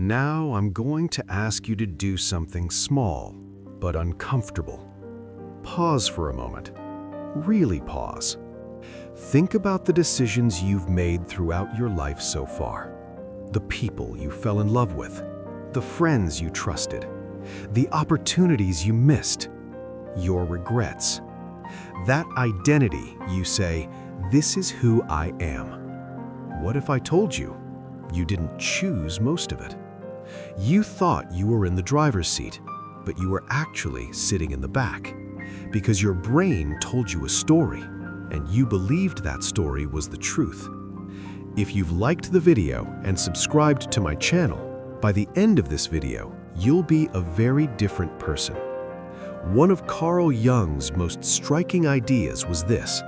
Now I'm going to ask you to do something small, but uncomfortable. Pause for a moment. Really pause. Think about the decisions you've made throughout your life so far. The people you fell in love with, the friends you trusted, the opportunities you missed, your regrets. That identity you say, "This is who I am." What if I told you you didn't choose most of it? You thought you were in the driver's seat, but you were actually sitting in the back because your brain told you a story and you believed that story was the truth. If you've liked the video and subscribed to my channel, by the end of this video, you'll be a very different person. One of Carl Jung's most striking ideas was this: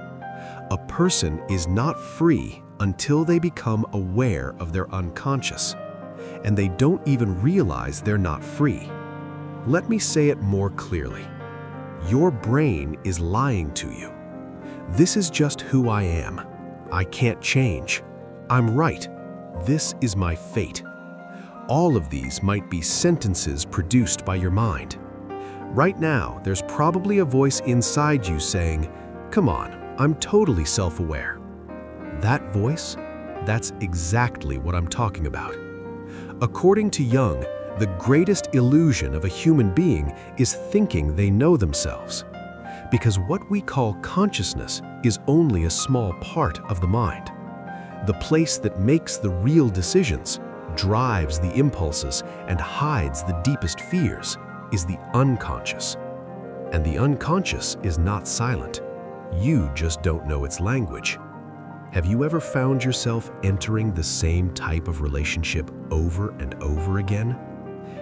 a person is not free until they become aware of their unconscious, and they don't even realize they're not free. Let me say it more clearly. Your brain is lying to you. This is just who I am. I can't change. I'm right. This is my fate. All of these might be sentences produced by your mind. Right now, there's probably a voice inside you saying, "Come on, I'm totally self-aware." That voice, that's exactly what I'm talking about. According to Jung, the greatest illusion of a human being is thinking they know themselves. Because what we call consciousness is only a small part of the mind. The place that makes the real decisions, drives the impulses, and hides the deepest fears is the unconscious. And the unconscious is not silent. You just don't know its language. Have you ever found yourself entering the same type of relationship over and over again?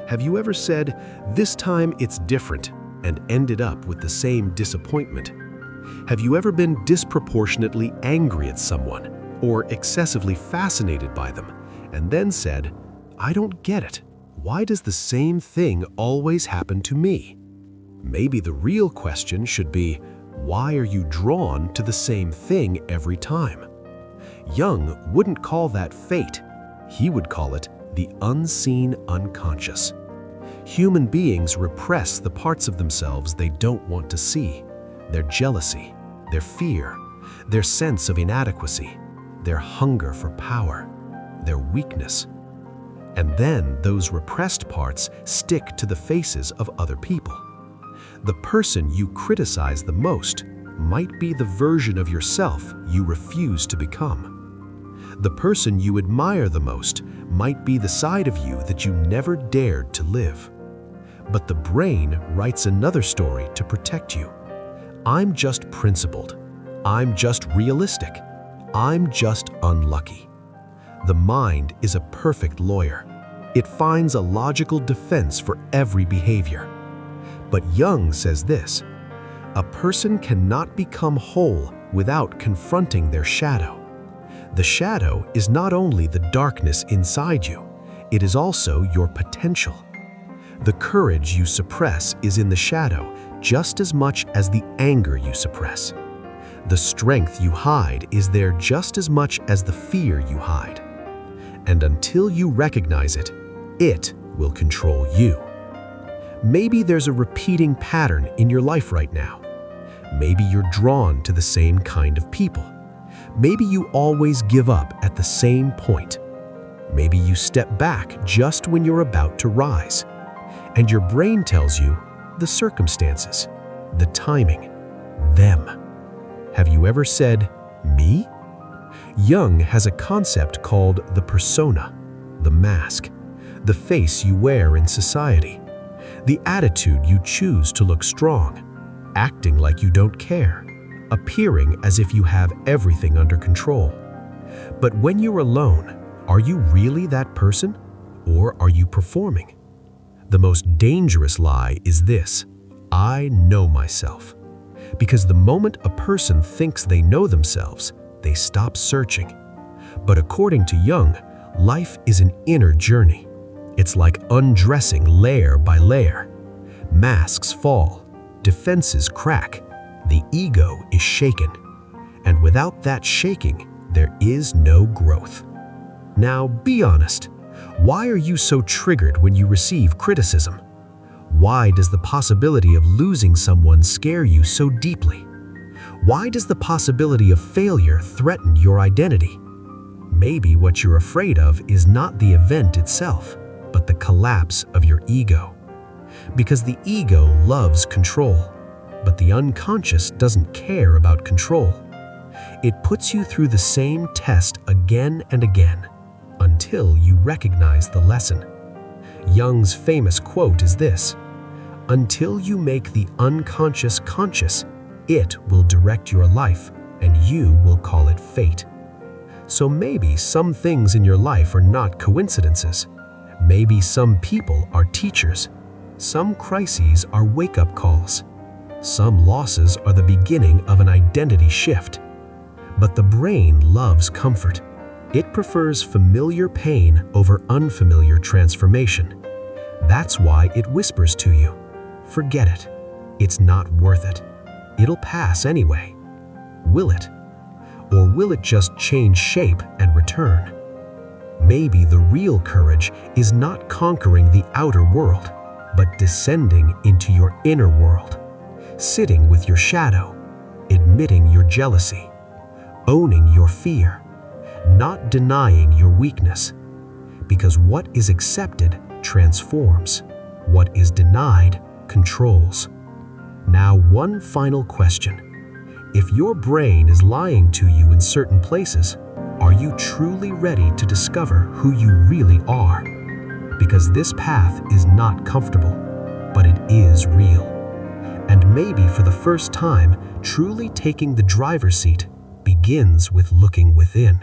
Have you ever said, "This time it's different," and ended up with the same disappointment? Have you ever been disproportionately angry at someone or excessively fascinated by them, and then said, "I don't get it. Why does the same thing always happen to me?" Maybe the real question should be, why are you drawn to the same thing every time? Jung wouldn't call that fate. He would call it the unseen unconscious. Human beings repress the parts of themselves they don't want to see: their jealousy, their fear, their sense of inadequacy, their hunger for power, their weakness. And then those repressed parts stick to the faces of other people. The person you criticize the most might be the version of yourself you refuse to become. The person you admire the most might be the side of you that you never dared to live. But the brain writes another story to protect you. I'm just principled. I'm just realistic. I'm just unlucky. The mind is a perfect lawyer. It finds a logical defense for every behavior. But Jung says this: a person cannot become whole without confronting their shadow. The shadow is not only the darkness inside you, it is also your potential. The courage you suppress is in the shadow just as much as the anger you suppress. The strength you hide is there just as much as the fear you hide. And until you recognize it, it will control you. Maybe there's a repeating pattern in your life right now. Maybe you're drawn to the same kind of people. Maybe you always give up at the same point. Maybe you step back just when you're about to rise. And your brain tells you the circumstances, the timing, them. Have you ever said, "Me"? Jung has a concept called the persona, the mask, the face you wear in society, the attitude you choose to look strong, acting like you don't care, appearing as if you have everything under control. But when you're alone, are you really that person, or are you performing? The most dangerous lie is this: I know myself. Because the moment a person thinks they know themselves, they stop searching. But according to Jung, life is an inner journey. It's like undressing layer by layer. Masks fall, defenses crack, the ego is shaken. And without that shaking, there is no growth. Now, be honest. Why are you so triggered when you receive criticism? Why does the possibility of losing someone scare you so deeply? Why does the possibility of failure threaten your identity? Maybe what you're afraid of is not the event itself, but the collapse of your ego. Because the ego loves control, but the unconscious doesn't care about control. It puts you through the same test again and again, until you recognize the lesson. Jung's famous quote is this: "Until you make the unconscious conscious, it will direct your life, and you will call it fate." So maybe some things in your life are not coincidences. Maybe some people are teachers. Some crises are wake-up calls. Some losses are the beginning of an identity shift. But the brain loves comfort. It prefers familiar pain over unfamiliar transformation. That's why it whispers to you, "Forget it. It's not worth it. It'll pass anyway." Will it? Or will it just change shape and return? Maybe the real courage is not conquering the outer world, but descending into your inner world, sitting with your shadow, admitting your jealousy, owning your fear, not denying your weakness. Because what is accepted transforms. What is denied controls. Now, one final question. If your brain is lying to you in certain places, are you truly ready to discover who you really are? Because this path is not comfortable, but it is real. And maybe for the first time, truly taking the driver's seat begins with looking within.